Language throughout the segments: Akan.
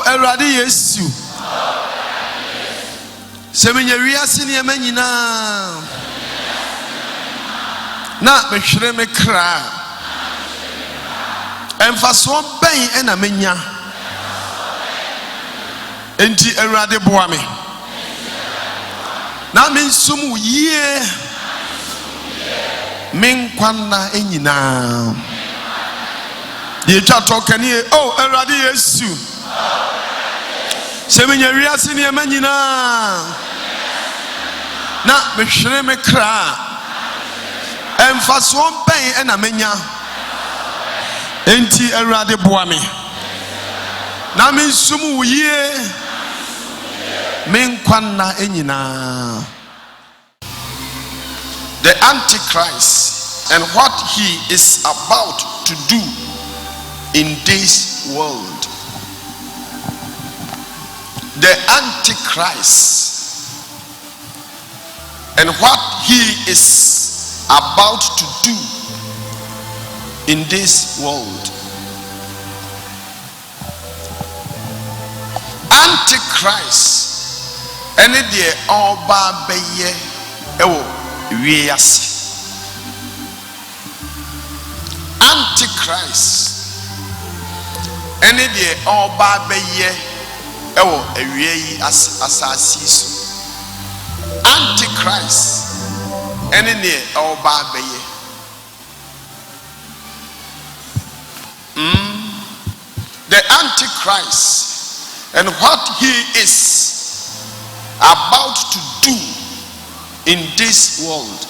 Eradi Yesu. Semenya wiase ne manyina. Na mehwere me kra. Emfaso ben ena menya. Enti Erade boa me. Na me nsum yie. Men kwanna enyina. Ye twa toka ni oh Erade Yesu. Semenya wiase ne manyina. Na mehwere me kra. Emfaso ben ena menya. Enti Erade boa me. Na me nsum yie. Men kwanna enyina. The Antichrist and what he is about to do in this world. The Antichrist and what he is about to do in this world. Antichrist any day oba beye ewo wiase. Antichrist any day oba beye ewo ewie asasi so. Antichrist any day oba beye the Antichrist and what he is about to do in this world.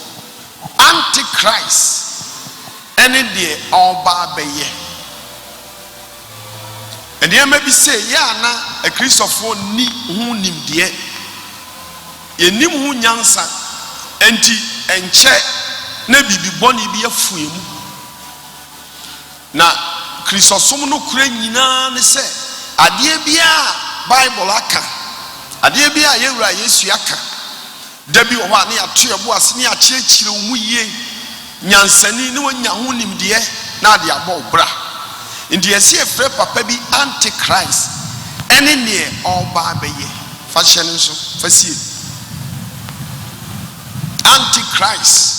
Antichrist any day oba beye. And there may be say ya na a Christopher ni hu nimde ye nim hu nyansa enti enche na bibi boni bi afuemu na Christosom no kura nyina ne se ade bia Bible aka ade bia yewura Yesu aka dabi o ha ne ato ebo ase ne akirikire mu yie nyansani ne wonya ho nimde na ade abo bra ndi ese efre papa bi Antichrist ene ne oba beye fa hye ne so fa sie Antichrist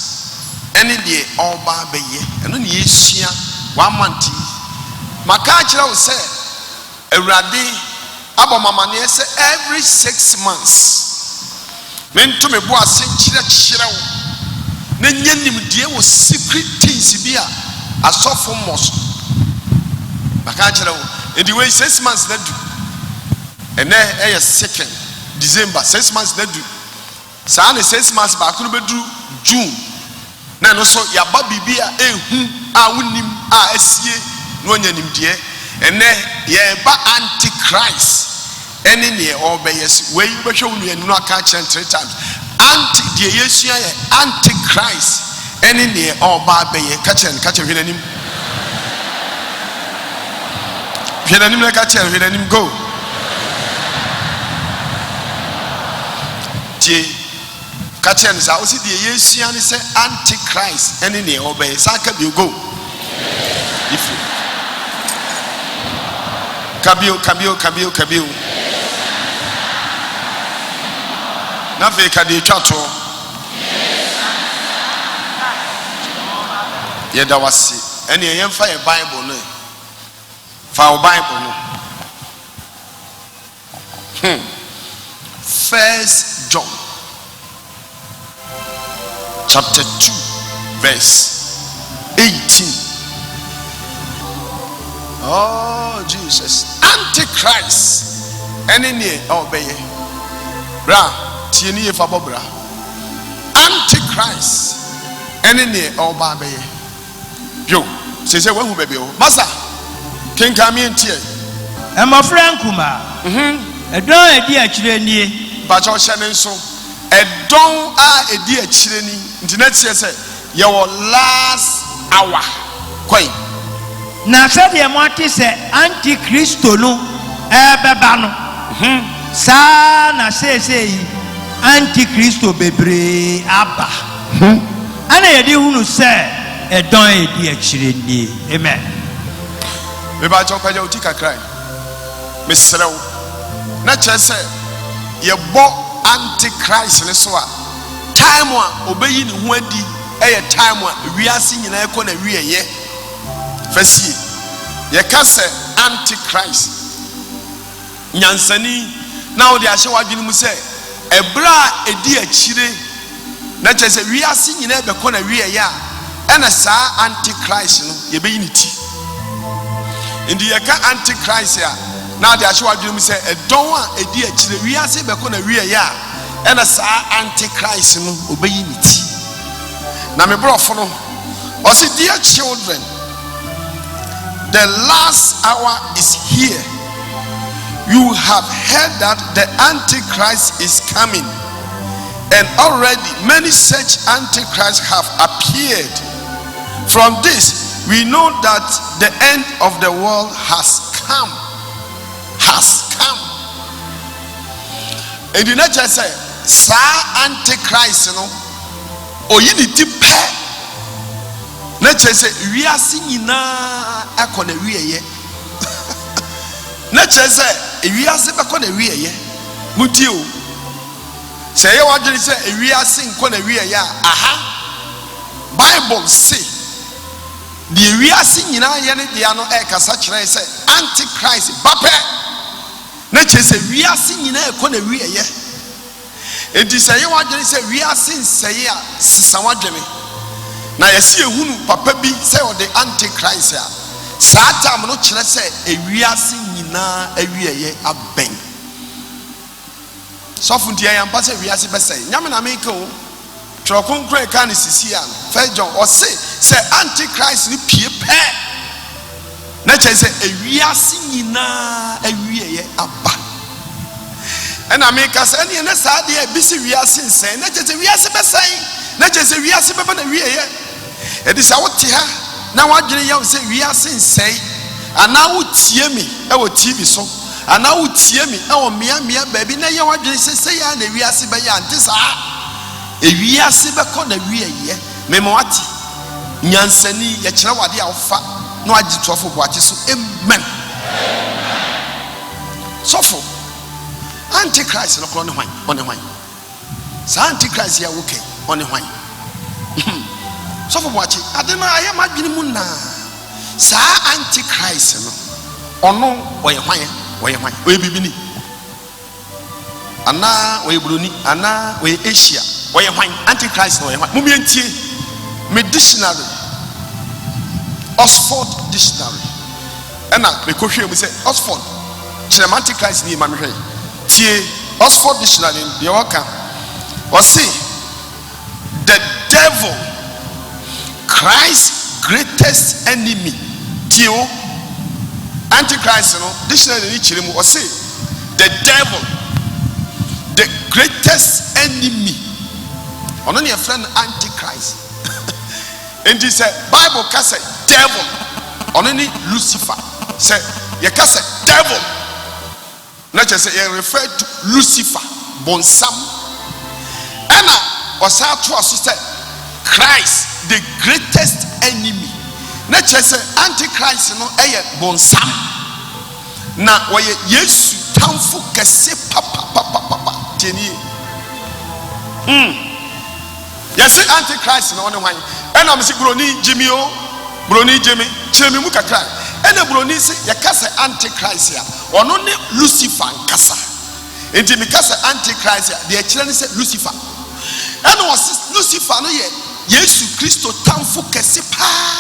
ene ne oba beye eno ne yesua 1 month maka akira wo se Ewurade abamamane se every 6 months mento me bo ase kire wo na nyanim die wo secret things bi a asofo mos maka akira wo edi we 6 months na du ene eye 2nd December 6 months na du saa ne 6 months ba kunu bedu June na no so ya ba bibia ehu a wonim a asie no nyanim die ene ye ba Antichrist ene ne obeyes we you be hwe unu enu aka kire 3 times anti die yesua ye Antichrist ene ne oba beye ka kire hwe nanim na ka kire hwe nanim go je ka kire za o si die yesua ne se Antichrist ene ne obey sa ka bi go if kabio na fe ka de twato ye da wase ene ye mfa ye Bible no fa o Bible no 1 John chapter 2 verse 18. Oh Jesus. Antichrist enemy obey bra tieni fa bobra Antichrist enemy oba beye yo se we hu bebe o masa kenka mi entie e mo frankuma edon edi akire nie ba cho hye ne nso edon a edi akire ni ntina tie se ye wo last hour kwai na sade mo ati se Antichristo no beba no sa na sei Antichristo bebre aba ana yedi hunu se edon edi akire ni amen me ba cho kwaja utika cry mesrɛ wo na kyerɛ sɛ yɛbɔ antichrist ne so a time a obeyi ne ho adi ɛyɛ time a wiase nyinaa ɛkɔ na wieyɛ fɛsie yɛka sɛ antichrist nyansani na wode ahyɛ w'adwene mu sɛ ɛberɛ a ɛdi akyire na kyerɛ sɛ wiase nyinaa bɛkɔ na wieyɛ a ɛna saa antichrist no yɛbɛyi ne ti nti yɛka antichrist a na wode ahyɛ w'adwene mu sɛ ɛdɔn a ɛdi akyire wiase bɛkɔ na wieyɛ a ɛna saa antichrist no obɛyi ne ti na me brɔfo no ɔse dear children, the last hour is here. You have heard that the Antichrist is coming, and already many such Antichrists have appeared. From this, we know that the end of the world has come. And the nature say, "Sa Antichrist no, oyiniti pe." Nature say, "Wiase nyina akọ na wieye." Nature say, "Wiase bakọ na wieye." Muti o. Say ye wadwene say, "Wiase nkọ na wieye a." Aha. Bible say, "The wiase nyina ye ne dia no e kasa kyerɛ say Antichrist bape." Nature say, "Wiase nyina ekọ na wieye." Enti say ye wadwene say, "Wiase nsɛye a sisa wadwene." Na yɛsi ehunu papa bi sɛ ɔde Antichrist a saa time no kyerɛ sɛ ewiase nyinaa awieyɛ abɛn. Sɔfo ntia yɛn mpa sɛ wiase bɛsɛe nyame na meka o twerɛ kronkron ɛka ne sisi a no First John ɔse sɛ Antichrist ne pie pɛ na kyerɛ sɛ ewiase nyinaa awieyɛ aba. Ɛna meka sɛ ɛneɛ ne saa deɛ ebisi wiase nsɛe na kyerɛ sɛ wiase bɛsɛe na kyerɛ sɛ wiase bɛba na wieyɛ. Ɛde sɛ wote ha na wadwene yɛw sɛ wiase nsɛe anaa wotie me ɛwɔ TV so anaa wotie me ɛwɔ mmea baabi na yɛ wadwene sɛ sɛ yɛ na wiase bɛyɛ ante saa ewiase bɛkɔ na wieyɛ mema wate nyansani yɛkyerɛ wade a wofa na wagye tɔfo boate so amen. Sɔfo Antichrist no korɔ ne hwan ɔne hwan saa Antichrist yɛ woke ɔne hwan Sɔfo boate ade no ayɛ madwene mu na saa Antichrist no ɔno ɔyɛ hwan ɔyɛ bibini anaa ɔyɛ buroni anaa ɔyɛ Asia ɔyɛ hwan Antichrist no ɔyɛ hwan mumientie me dictionary Oxford dictionary ɛna me kɔhwɛ mu sɛ Oxford kyerɛ me Antichrist ni ma me hwɛ tie Oxford dictionary deɛ wɔka ɔse the devil, Christ's greatest enemy. Tio Antichrist no dictionary ni kyerɛ mu ɔse the devil, the greatest enemy. Ɔno ne yɛfrɛ no Antichrist. Enti sɛ Bible ka sɛ devil ɔno ne Lucifer. Sɛ yɛka sɛ devil na kyerɛ sɛ yɛ refer to Lucifer bonsam. Ɛna ɔsan to aso sɛ Christ the greatest enemy. Na kyerɛ sɛ Antichrist no ɛyɛ bonsam na wɔyɛ Yesu tamfo kɛse papa tenie. Yɛsɛ Antichrist na ɔne hwan ɛna mesi broni Jimmy o broni Jimmy kyerɛ me mu kakra ɛna broni sɛ yɛka sɛ Antichrist a ɔno ne Lucifer nkasa. Enti meka sɛ Antichrist a deɛ kyerɛ ne sɛ Lucifer ɛna ɔse Lucifer no yɛ Yesu Kristo tamfo kɛse paa.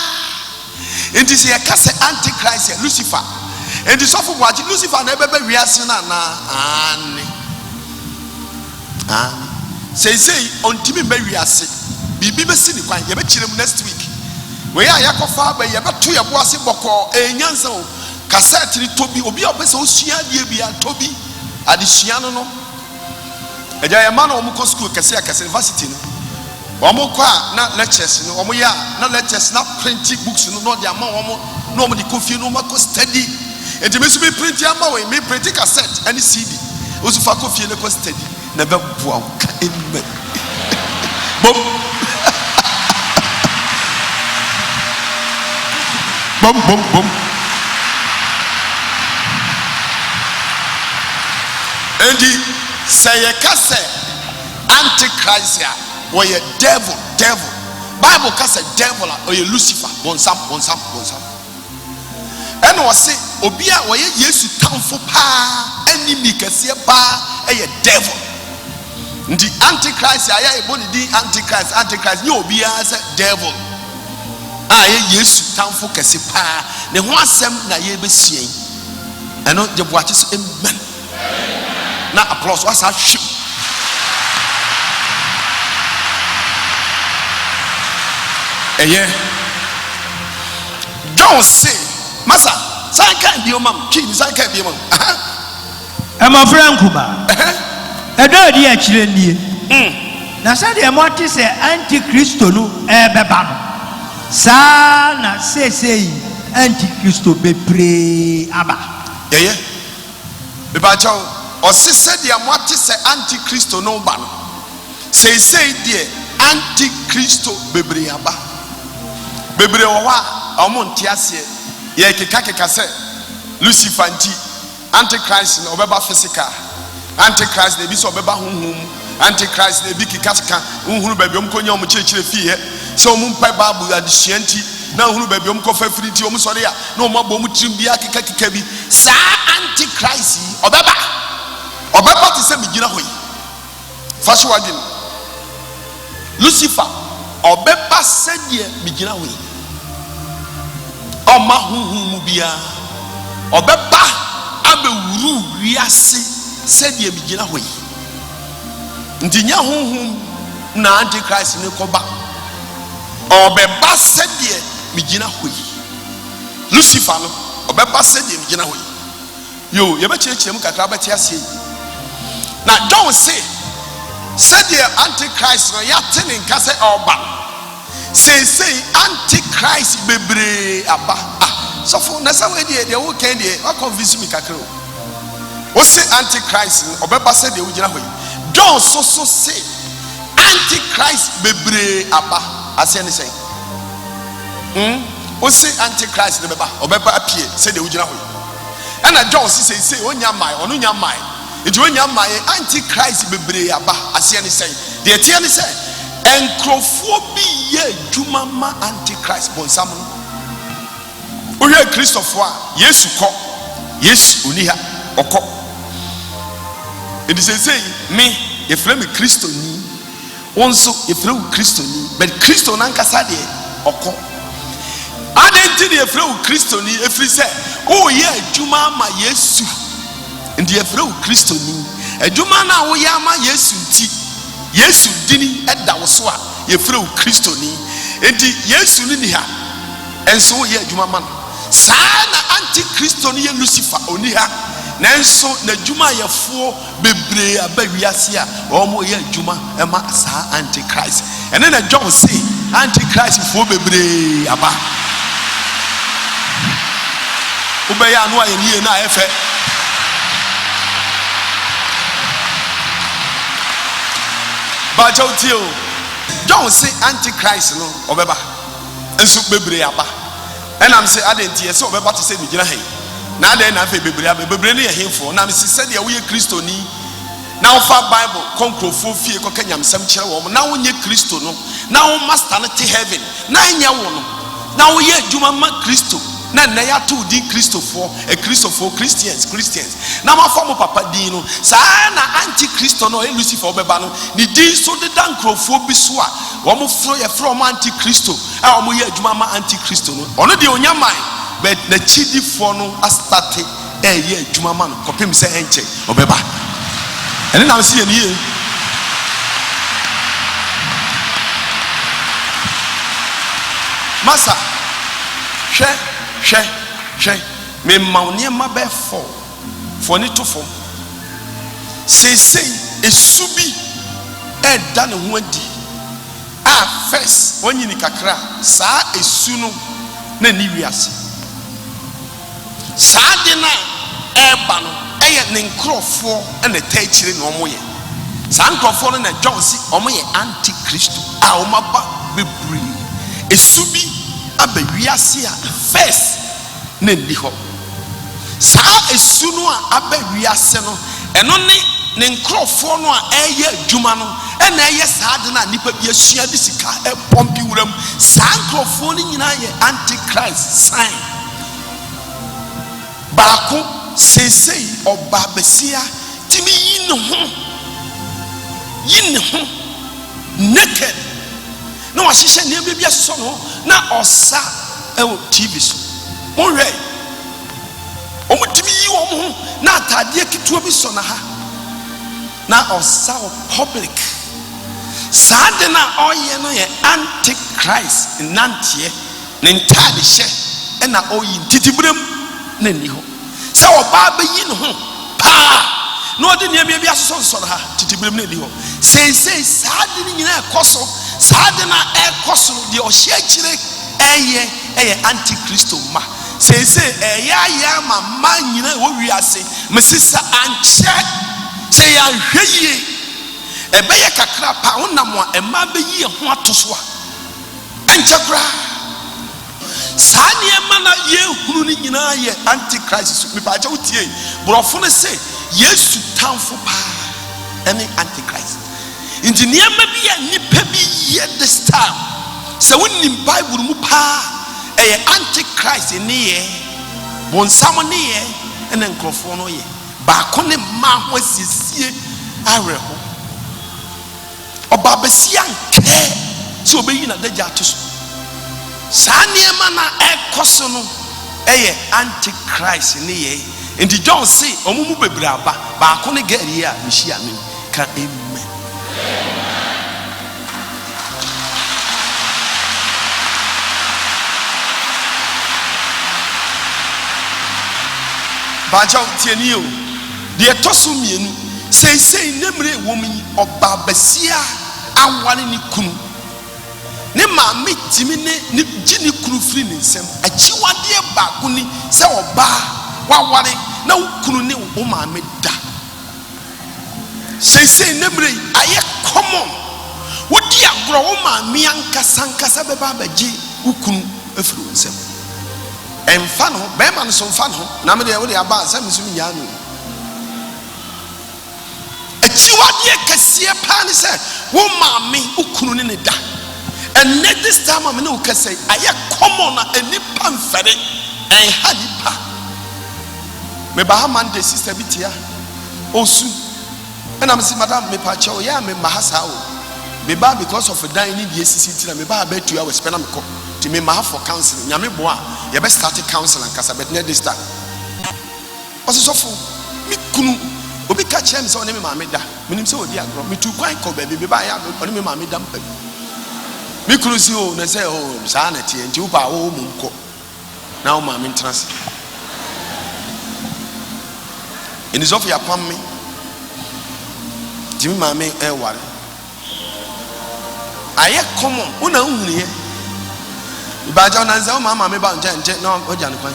Enti sɛ yɛka sɛ Antichrist yɛ Lucifer enti sɔfo boagye Lucifer na ɛbɛbɛ wiase na na sei ɔntimi mba wiase biribi bɛsi ne kwan yɛbɛkyerɛ mu next week wei a yɛkɔfa aba yɛbɛto yɛ bo ase bɔkɔɔ ɛnyansa o cassette ni tobi obi a ɔpɛ sɛ osua adeɛ bi a tobi adesua no ɛgya yɛ ma na ɔmo kɔ school kɛse university no ɔmo kɔ a na lectures no ɔmo yɛ a na lectures na print books no na ɔde ama ɔmo na ɔmo de kɔ fie no ɔmo akɔ study enti me so me print ama wei me print cassette ɛne CD osu fa kɔ fie no kɔ study na bɛ boa ka amen bom bom And say a kase antichrist ya or a devil. Bible kase devil or a Lucifer. Bonsam. And was say obia or yesu town for pa enemy kase pa a devil. The antichrist ya eboni di antichrist ni obia say devil. Yesu town for kase pa ne ho asem na ye besien. Eno je boache so amen. Na applause what's that ship. Don't say Masa, say can't be your mom. King, say can't be your mom. I'm a friend Kuba. I don't hear children. Now, say the amount is Antichrist no bebano. Sana say Antichrist be pray aba. Yeah. Bebacho or say the amount is Antichrist no bano. Say dear Antichrist be pray aba. Bebre wa omontiase ye keka se Lucifer nti antichrist na obeba physical antichrist na bi so obeba honhom antichrist na bi keka honhuru ba biom konya om chechire fie so mu mpa bible adesua nti na honhuru ba biom ko fa firi nti om sore ya na om abom trim bia keka bi sa antichrist obeba ti se migina hoyi fasho wadin Lucifer obeba se die migina hoyi Oma huhu bia obeba abewuru wiase sedie migina hoyi ndinya huhu na antichrist ne koba obeba sedie migina hoyi Lucifer no obeba sedie migina hoyi yo ye be chirechirem kakra beti ase na don't say sedie antichrist no ya tene nka se oba say antichrist bebre aba so for na say we dey wo kan dey wa convince me kakro o say antichrist obeba say dey wo gina hoyi don so say antichrist bebre aba ase ni say o say antichrist dey obeba appear say dey wo gina hoyi and John say onya mai onu nya mai nti onya mai antichrist bebre aba ase ni say dey tie ni say encrophobia ye juma ma antichrist bonsam no oye Christopher Yesu ko Yesu oniha oko it is say me ye frame Christo ni wonso ye frame Christo ni but Christo nan kasa de oko adenti ye frame Christo ni efri say o ye juma ma Yesu ndi ye frame Christo ni ejuma na wo ya ma Yesu nti Yesu dini eda wo so a ye frɛ wo Kristo ni enti Yesu ni ha enso ye adwuma man saa na antichrist ni ye Lucifer oni ha nanso na adwuma yefo bebre abawiase a omo ye adwuma ema saa antichrist ene na John say antichrist fo bebre aba ubeya no aye ni na efe Bajotio John say antichrist no obeba enso bebre aba and am say adenti so obeba to say migina he na ade na fe bebre aba bebre ne ye hemfo na me se de wo ye Kristo ni na ofa Bible konkrofo fie ko kanyam sam kire wo na wo nye Kristo no na wo master no te heaven na nya wo no na wo ye adwuma ma Kristo na na ya to di Christopher Christians na ma form papa din no saa na antichrist no e Lucifer obeba no ni din so de dankrofo bi so a wo mo fro ye from antichrist a wo mo ye adwuma ma antichrist no ono de onyaman but na chidifo no astarte e ye adwuma ma no kopim se enche obeba ene na se ye ni masa hwe me maunie ma be for ni to fom sei esubi e da ne ho adi first wonyini kakra saa esu no na ni wiase saa de na eba no eye ne nkrofo na taachire na omoye saa nkrofo no na John si omoye antichrist a omaba bebre esubi abawiase a first na ndi ho saa esu no a abawiase no ɛno ne nkrɔfoɔ no a ɛyɛ adwuma no ɛna ɛyɛ saa de na nipa bi asua de sika ɛpɔmpi wuram saa nkrɔfoɔ no nyinaa yɛ antichrist sign baako seesei ɔba besia timi yi ne ho naked na wahyehyɛ nneɛma bi asosɔ no na ɔsa ɛwɔ TV so monhwɛ ɔmo timi yi wɔn ho na ataadeɛ ketewa bi sɔ na ha na ɔsa wɔ public saa de na ɔyɛ no yɛ antichrist nanteɛ ne ntaade hyɛ ɛna ɔyi ntitibrem na ni hɔ sɛ ɔbaa bɛyi ne ho paa na ɔde nneɛma bi asosɔ no ha titibrem na ni hɔ seesei saa de ne nyinaa ɛkɔ so saa de na ɛkɔ so deɛ ɔhyɛ akyire ɛyɛ antichristo ma seesei ɛyɛ ayɛ ama mma nyinaa ɛwɔ wiase mesisa ankyɛ sɛ yɛahwɛ yie ɛbɛyɛ kakra pa wonam a ɛma bɛyi ho ato so a ɛnkyɛ koraa saa nneɛma na yɛhunu no nyinaa yɛ antichrist so mepaakyɛ wotie borɔfo no sɛ yesu tamfo paa ɛne antichrist nti nneɛma bi a nnipa bi yɛ this time sɛ wonim bible mu paa ɛyɛ antichrist ne yɛ bonsam ne yɛ ɛne nkurɔfoɔ no yɛ baako ne mma ho asiesie awerɛho ɔba besia nkɛ sɛ ɔbɛyi n'adagya ato so saa nneɛma na ɛkɔ so no ɛyɛ antichrist ne yɛ nti John se ɔmo mu bebree aba baako ne gɛri a mehyia me ka amen baagya tie ni o deɛ ɛtɔ so mmienu seisei nemire wɔ mu yi ɔba besia aware ne kunu ne maame timi ne gye ne kunu firi ne nsɛm akyiwadeɛ baako ni sɛ ɔbaa waware na wo kunu ne wo maame da seisei nemire ayɛ common wodi agorɔ wo maame ankasa bɛba abɛgye wo kunu afiri wo nsɛm ɛmfa no bɛrima no so mfa no na mede wode aba sɛ me so menyaa no akyiwadeɛ kɛseɛ paa ne sɛ wo maame wo kunu ne ne da ɛnɛ this time a me ne wo kɛsɛ ayɛ common na anipa mfɛre ɛnha nipa meba ha Monday sister bi tia ɔsu ɛna mesi madam mepakyɛ wo yɛ a mema ha saa o meba because of dan ne deɛ sisi nti na meba ha bɛ 2 hours pɛ na mekɔ nti mema ha for counseling nyame boa yɛbɛ start counseling ankasa bɛt ne this time ɔsesɔfo me kunu obi ka kyerɛ me sɛ ɔne me maame da menim sɛ ɔdi agorɔ metu kwan kɔ baabi meba yɛ ɔne me maame da mpa me kunu si o na sɛ o saa na teɛ nti woba a wo mom kɔ na wo maame ntena se ɛni sɔfo yɛapam me nti me maame ɛware ayɛ common wona wohunuɛ ibagya wonansa wo maame ba nkyɛnkyɛ na ɔgya no kwan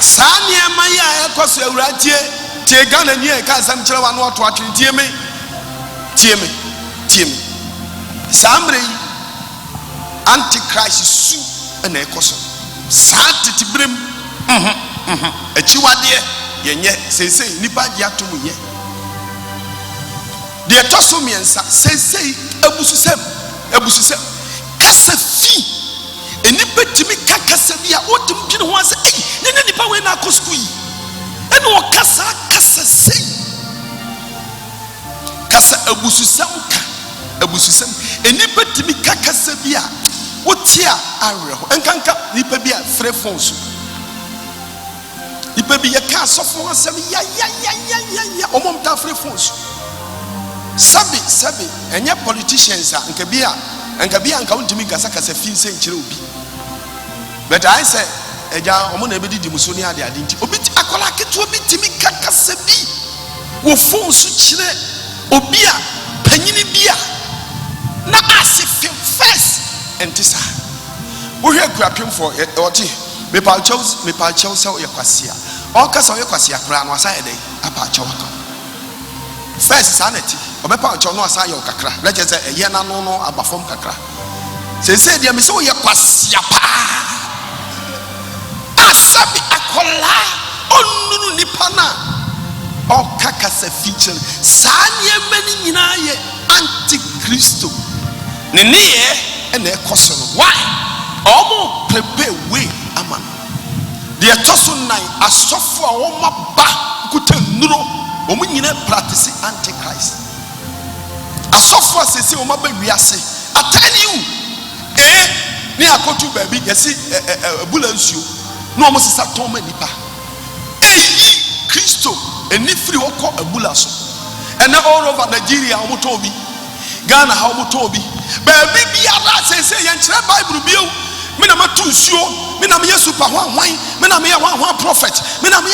saa nneɛma yi a ɛkɔ so awura tie Ghana ni a ɛka asɛm kyerɛ wa na ɔto atwene tie me saa mmerɛ yi antichrist su ɛna ɛkɔ so saa tetiberem akyiwadeɛ yɛnyɛ seisei nipa gye ato mu yɛ deɛ ɛtɔ so mmiɛnsa seisei abususɛm kasa fi enipa timi ka kasa bi a wotim dwene ho ase ne nipa wei na akɔ sukuu yi ɛna ɔkasa kasa sei kasa abususɛm enipa timi ka kasa bi a wote a awerɛho ɛnkanka nipa bi a frɛ phone so nipa bi yɛka asɔfo ho asɛm ya ɔmɔm ta frɛ phone so sabi ɛnyɛ politicians a nka bi a nka wontimi kasa fi nsɛ nkyerɛ obi but I say ɛgya ɔmo na ɛbɛdidi mu so ne ade nti obi akɔla ketewa bi timi ka kasa bi wɔ phone so kyerɛ obi a panyini bi a na ase first ɛnte saa wohwɛ akuapemfo ɔte mepaakyɛw sɛ ɔyɛ kwasea ɔkasa ɔyɛ kwasea koraa no asa yɛ dɛn apaakyɛw aka first saa na ti ɔbɛpa ɔkyɛw no asa yɛ ɔkakra lɛkyɛ sɛ ɛyɛ n'ano no aba fam kakra say dear me so ye kwasia pa asabi akola onunu nipa na okaka sa feature saa niema ni nyina ye antichristo ne ye ene ekoso no why omo prepare way ama de etoso nan asofo a wo maba kuta nuro omo nyina practice antichrist asofo asese wo maba wiase I tell you ni akotu baby yesi bula nsuo no omo sesa toma nipa eyi Kristo eni free woko abula so and all over Nigeria omo tobi Ghana how omo tobi baby biara sese yen kire Bible bio me na matu nsuo me na me super hwan me na me hwan prophet me na me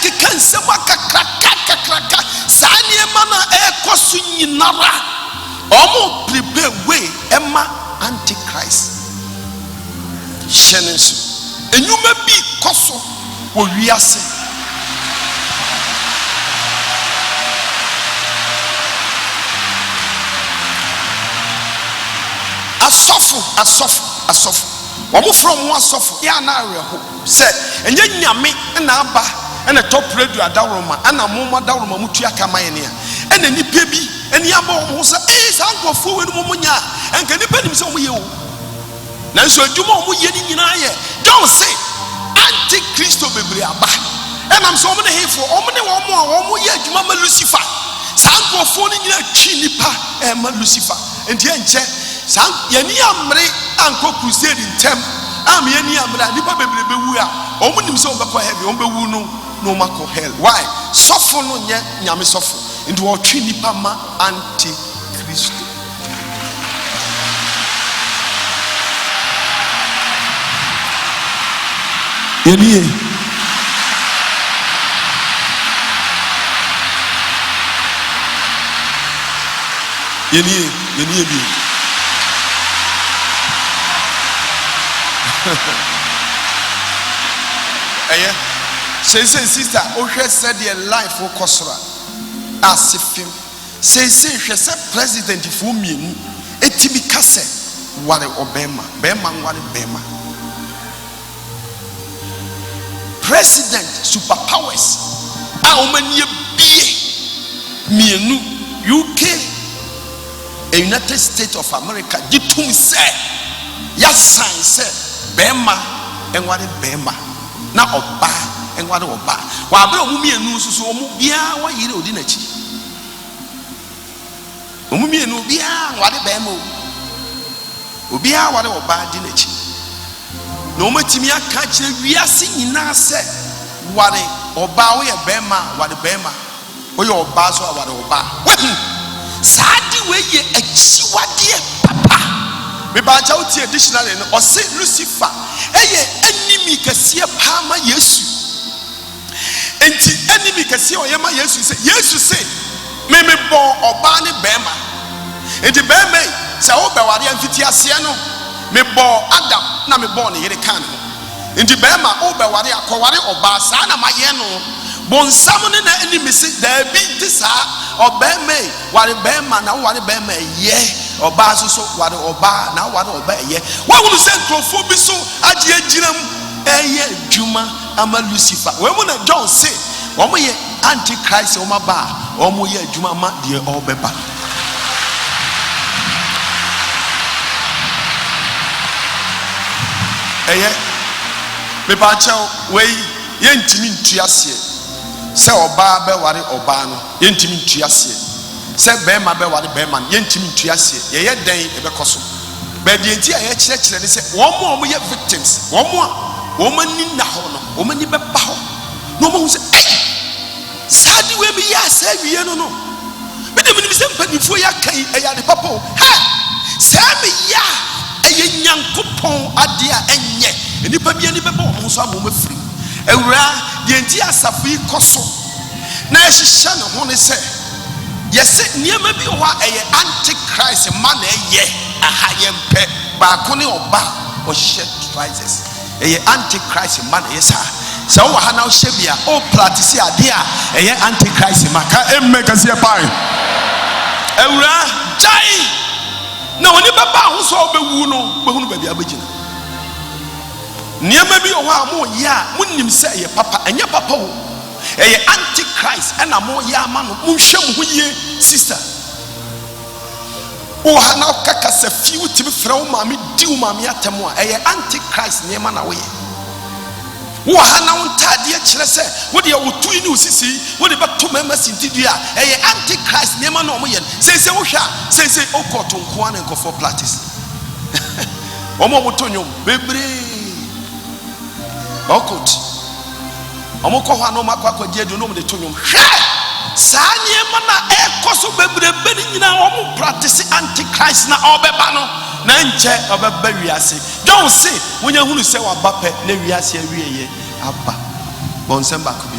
keka nsem akakraka saa niema na ekoso nyinara omo prepare way ema antichrist shenenso enyuma bi koso wo wiase asofo omo from asofo ya na areho se enye nyame na aba na top radio adawroma na momma dawroma mutu akama ye ne a na nipa bi eni aba omo se saa nkofo we no monya enka nipa nim se omo ye o na nso adwuma omo ye ni nyina ye don't say antichristo bebre aba enam so omo ne hefo omo ne omo ye adwuma ma Lucifer saa nkofo ni nyina twi nipa ma Lucifer enti enche san yani amre anko crusade ntem am yani amre nipa bebre bewu a omo nim se obekọ heaven omo bewu no makọ hell why sofo no nye nyame sofo enti wo twi nipa ma antichristo yani say sister o hwe said your life o kosora asifim say hwe say president fu mienu etimi kase ware obema bema ware bema president superpowers a omanie bie mienu UK United States of America gitum say ya sign say bema enware bema na oba enware oba wa abere omumienu susu omu bia wa yire odi na chi omumienu bia ware bema obia ware oba di na chi na omatimi aka kire wiase nyina se ware oba wo ye bema ware bema wo ye oba so ware oba saadi we ye achiwade papa me ba ja uti dictionary no o se Lucifer eye enemy kase pa ma Yesu enti enemy kase o ye ma Yesu se me bo oba ne bema enti bema se wo be ware amfiti ase no me bo Adam na me bo ne yere kan no enti bema wo be ware akoware oba sa na ma ye no bonsam ne na enemy se da bi ti sa obema ware bema na ware bema ye oba so ware oba na ware oba ye wa wonu se nkrofo bi so age agiram eye adwuma ama Lucifer we mu na John say omo ye antichrist omo ba omo ye adwuma ma de obeba eye me ba chao we ye ntimi ntuase se oba be ware oba no ye ntimi ntuase se bema be ware bema ye ntimi ntuase ye ye den e be koso be de enti a ye kire ne se omo ye victims omo ni na ho no omo ni be ba ho no mo se sadi we bi ya sa wiye no me de me se mpanifo ya kai e ya de papo ha sa me ya e ye nyankopon ade a enye enipa bia ni be ba omo so abo mafiri ewura de enti asafo yi koso na ye hihya ne ho ne se yes niema bi ho a ye antichrist ma na ye aha ye mpe ba ko ne oba o shed rises ye antichrist ma na ye sa so wa ha na o hye bia o practice ade a ye antichrist ma ka emme ka se pai ewura jai na oni baba ho so obewu no behunu ba bia bagina niam bi o ha mo ya munnim se ye papa anya papa wo eye antichrist na mo ya ama no munhwɛ mo ho yie sister o ha na kaka se fiu tibi frɛ wo maame di wo maame atem a eye antichrist ne ma na wo ye wo ha na wontade kyerɛ sɛ wo de wo tu ni osisi wo de beto mama sintidua eye antichrist ne ma na wo ye se wo hwa se o koto nko an nkofo practice omo mo to nwom bebre okot omo ko hwa no makwa kwaje de no mo de to nwom hwɛ saa niema na ekoso bebre be ni nyina omo practice antichrist na obeba no na nche obeba wiase don't say wonya hunu se wa bape na wiase awieye aba bonsem ba ko bi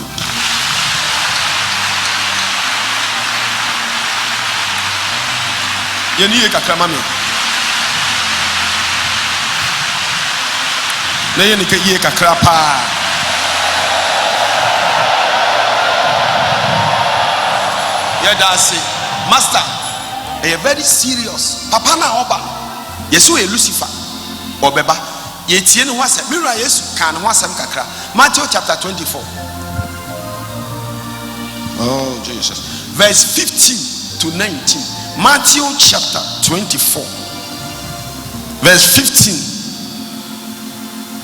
yeni kakra mame na yeni ka ye kakra pa ya dasi master a very serious papa na oba yesu e Lucifer obeba ye tie ne ho asem mira yesu kan ne ho asem kakra Matthew chapter 24 oh Jesus verse 15 to 19 Matthew chapter 24 verse 15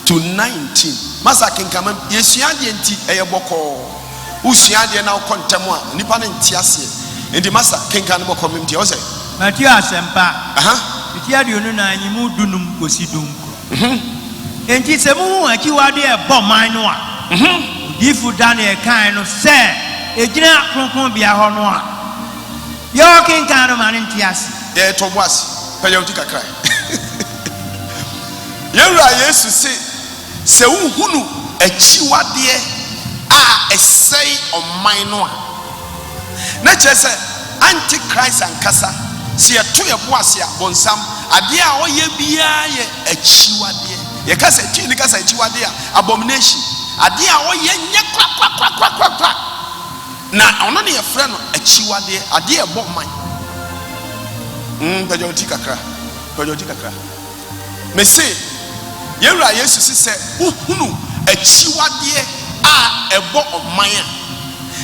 to 19 masa kenkama yesu ade enti eyeboko usua de na kontem a nipa ne ntiase enti masa kenkan ne boko memti o say Matthew asempa iti aduonu na anyimu dunum kosi dunko enti se mu akiwade e boman no a difu Daniel kan no se ejina kronkron bia ho no a yo kenkan no man ntiase e to boas peyawti kakra yewra yesu se uhunu akiwade a esei oman no a na chese antichrist ankasa se eto ye boase a bonsam ade a oye bia ye akiwade ye kasa ti ni kasa akiwade a abomination ade a oye nye kwa na ono ne ye frɛ no akiwade ade e bo man pejoti kakra me say yewra yesu se uhunu akiwade a ebo oman a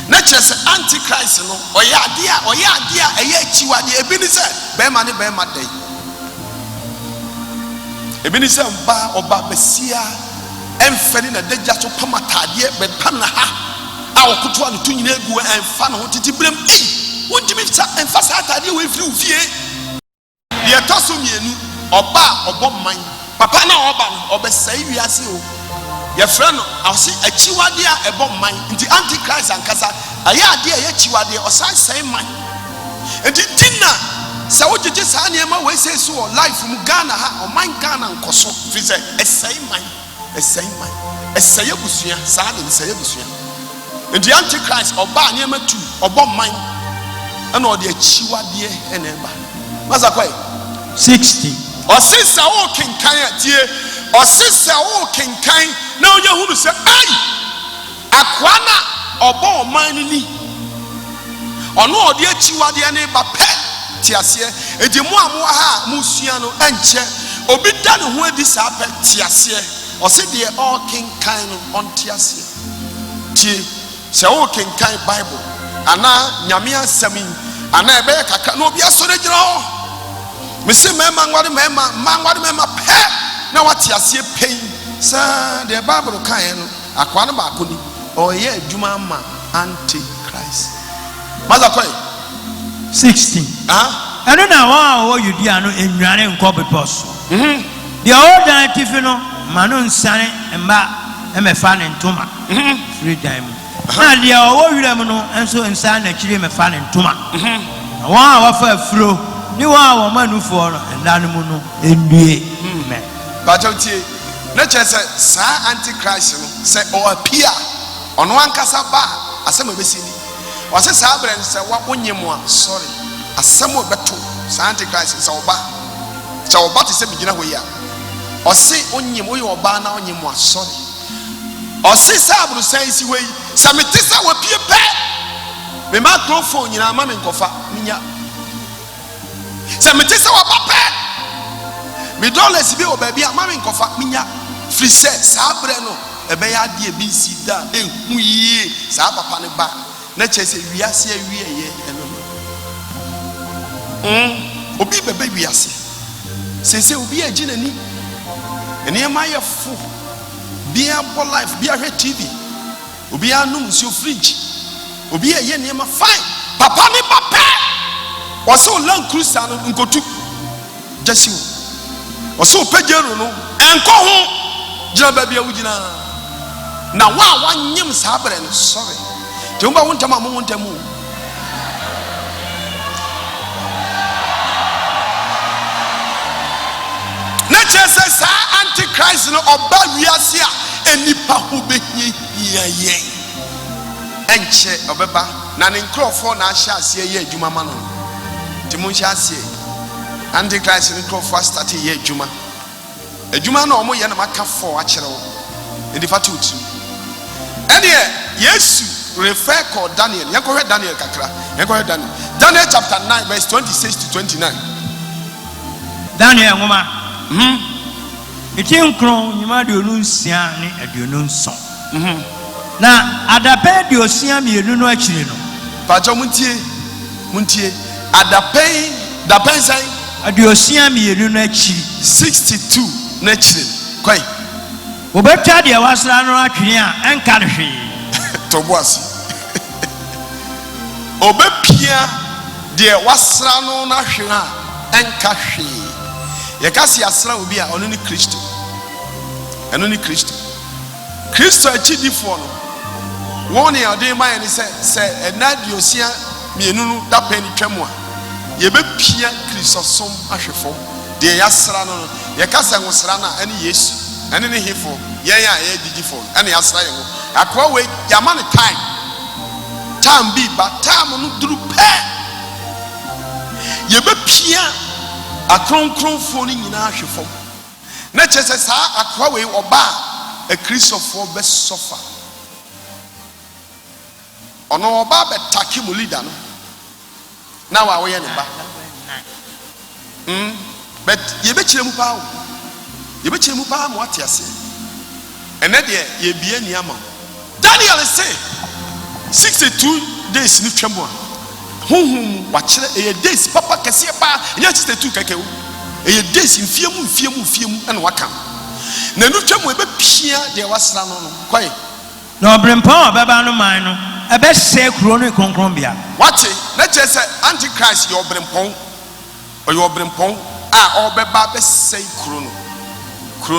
na kyerɛ antichrist no ɔyɛ ade a ɛyɛ akiwade ebi ni sɛ bɛrima ne bɛrima dai ebi ni sɛ ɔba besia ɛmfɛni na dagya so pamatadeɛ bɛpam na ha a ɔkotoa no to nyina egu ɛmfa no ho titi brem wontimi sa ɛmfa saa atadeɛ wɔ efiri wo fie deɛ ɛtɔ so mmienu ɔba ɔbɔ man papa na ɔba no ɔbɛsɛe wiase o ye friend no awse akiwade a ebo man nti antichrist ankasa aye ade a ye akiwade osan sai man nti dinna sa wogege saa ne ma we say so life mu Ghana ha o man Ghana nkoso fi say esai man esai busua saa de esai busua nti antichrist oba ne ma tu obo man ana o de akiwade ene ba masa kwai 60 o sisa o kenkan atie o sisa o kenkan na onye hunu se ai akwa na obo man ni ono odi akiwade ne ba pe tiase edi mu amu ha mu sua no enche obi da ne ho adi sa pe tiase o se de all kenkan no on tiase ti se o kenkan bible ana nyame asɛm ana ebe kakra no obi asore gyina ho me se mema ngwade mema pe na wati asie pen sa the bible kan no akwa no ba ko ni oye adwuma ma antichrist mazakoy 16 eno na wa o Judea no enware nko bepos the old antifi no manu nsane mba emefa ne ntoma free time na the o wiram no enso nsane na kire mefa ne ntoma na wa fa afro ni wa manufo no ndane mu no endue Bajautie na chese sa antichrist no se o appear ono ankasa ba asem obesini o se sa brand se wa onyemu a sorry asem obeto sa antichrist se oba te se bigina ho ya o se onyemu yo oba na onyemu a sorry o se sa abru san si hoi sa metisa wa pie pe me microphone nyina ma me nkofa minya sa metisa wa ba pe me dollars bi o baby a mama nkofa minya free set saa bre no ebe ya de bi si da ehu yie saa papa ne ba na chese wiase awie ye eno obi bebe wiase sese obi agina ni ene ma ye fo bia bo life bia hwe tv obi anum nsuo fridge obi eye ne ma fine papa ne papa oso lan cruiser no nkotu jasiwo oso pejero no enko ho gina ba bia wugina na wa wanyem sabre no sorry te umba wontama mo wontamu na chese sa antichrist no oba wiase a enipa ho behia yen enche obeba na ne nkrofo na ahya ase ye adwuma ma no ti mo hya ase antichrist ne nkrofo start ye adwuma na omo ye na maka for a kire wo ndi fatut ene yesu refer called Daniel. You go read Daniel kakra. You go read Daniel. Daniel chapter 9 verse 26 to 29. Daniel ngoma. Eti nkron nyima de onu nsia ne aduonu nson. Na adape de osia mienu no akire no. Pajo muntie. Adape sai aduosia mienu no akire 62 na akire. Kwai. Obetwa de wasra no atwene a enka ne hwe. Toboasi obepia de wasra no na hwe a enka hwe ye kasi asra obi a ono ni Kristo eno ni Kristo achidifo no won e ode man ni se enadiosia mienu no da pani twam a ye bepia Kristo som ahwefo de yasra no ye kasa nwosra na ene Yesu ene ne hefo ye ya ye digifo ene yasra ye ho akwa we yama ne time bi ba time no duru pe ye be pia akronkronfo ni nyina ahwefo na chese sa akwa we oba a Christopher be suffer ono oba be taki mu leader no na wa we ye ne ba but ye be kire mu pa mo atiase ene de ye bia ni ama Daniel say 62 days ni twemo honhom wa kire e days papa kese ba nya 62 kakewu e days mfiemu ene waka na nu twemo e be pia de wasra no kwai na obrempon obeba no man no e be se kuro no konkron bia wate na je say antichrist your obrempon o your obrempon a obeba be se kuro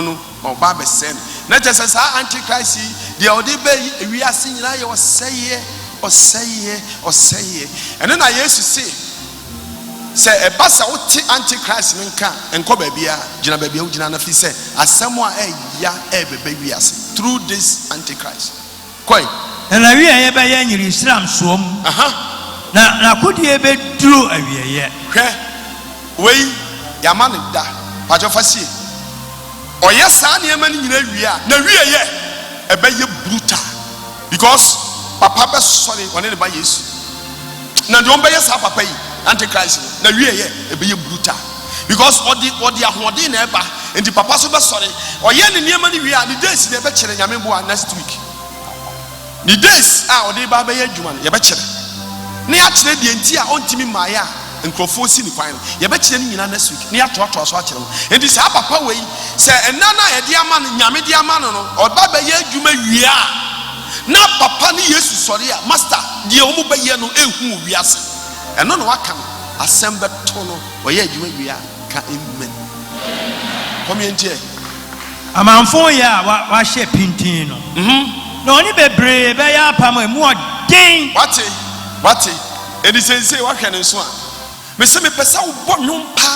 no oba be se na je say sa antichrist the odibe wiase nyina ye oseye ene na Yesu say ebasa wote antichrist nka enko babia gina babia ugina na fi say asemo a eya ebebe wiase through this antichrist koi na wi ye be ye nyiri Islam soom na kodie be duro awieye hwe wei yamane da pajo fasie oye sa na ema ni nyina wiya na wiye ebe ye brutal because papa be sorry one ne ba Yesu na de on be yes papa yi antichrist na wiye ebe ye brutal because odi ahode na eba enti papa so be sorry oye ne niema ni wiya the days na ebe kire nyame bo next week the days odi ba be ye adwuma ye be kire ne ya kire de enti a ontimi maaya nkrofo si ni kwan ye be kire ni nyina next week ne ya to so a kire enti sa papa wei se enana ye de ama nyame de ama no oba be ye adwuma wiya na papa ni Yesu sorry a master de omu be ye no ehu wiase eno no waka no assemble to no oye adwuma wiya ka amen community amanfo ya wa hye pintin no no oni bebre be ya pam emu odin wate edi sense wa hwe ne so a me se me pesa wo bo nwom pa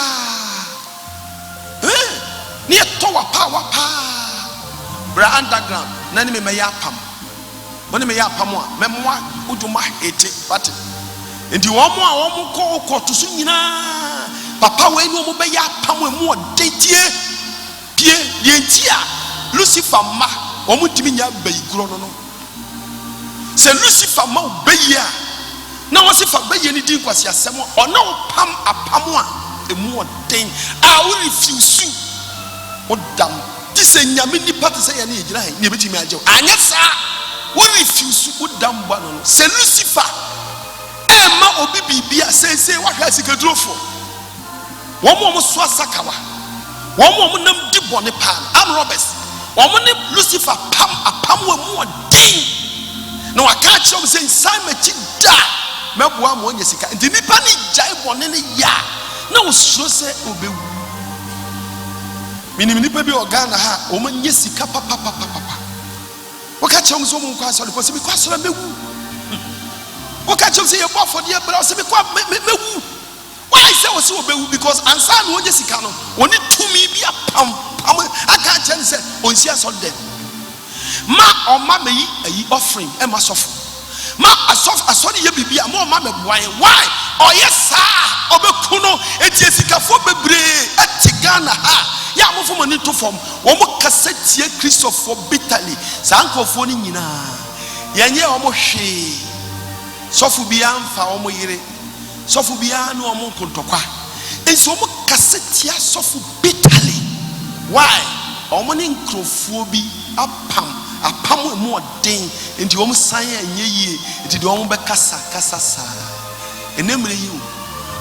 ni to wa pa bra underground na ni me ya pam woni me ya pam a me moa uduma ete wate enti wo mo a wo mo ko to so nyina papa we ni wo be ya pam emu odin tie yentia Lucifer ma wo mo timi nya bayiguro no se Lucifer ma obeyi a na wo se fa bayi ni din kwasi asem ona wo pam apam a emu odin a wo refuse Odam. This is nyame nipa te say any gyina he na betimi agye. Anya sa wo refuse odam bwa no. Se Lucifer ma obi bibia say wa hwa sikadrofo. Wo mo so asakawa. Wo mo nam di bone pan. Am robbers. Wo mo ne Lucifer pam apam wa mu odin. Na wa ka kire mo say Simon da meboa mo nya sika. Ndi nipa ni jai bone ne ya. Na wo suro say obewu. Minimini baby organ ha o man yesika papa waka chom so mo kwa so because me kwa so mewu waka chom say e bo for dey bra so me kwa mewu why say we say obewu because ansa no yesika no oni tumi bi apam aka chen say onsi aso dem ma o ma meyi ayi offering e ma sofo ma asori ye bibia ma o ma meboan why o yesa obekuno etiesika fo bebre atigana ha ya mo fo mani to fom wo mo kasetie Christopher bitterly sankofo ni nyina yenye wo mo hwe sofu bia mfa wo mo yire sofu bia no wo mo kontokwa enso wo mo kasetie sofu bitterly why wo mo ni nkrofo bi apam mu odin enti wo mo san anye yie enti de wo mo be kasa sa enemre yi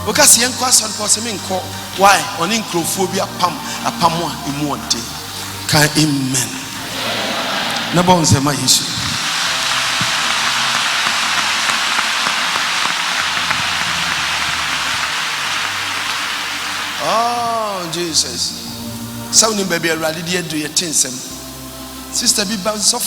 o kasi yenko asan ko se menko why oni nkrofo bi apam a emu ode kan amen na ba on se ma yesu oh Jesus so ni baby already dey do your thing sem sister bi ba so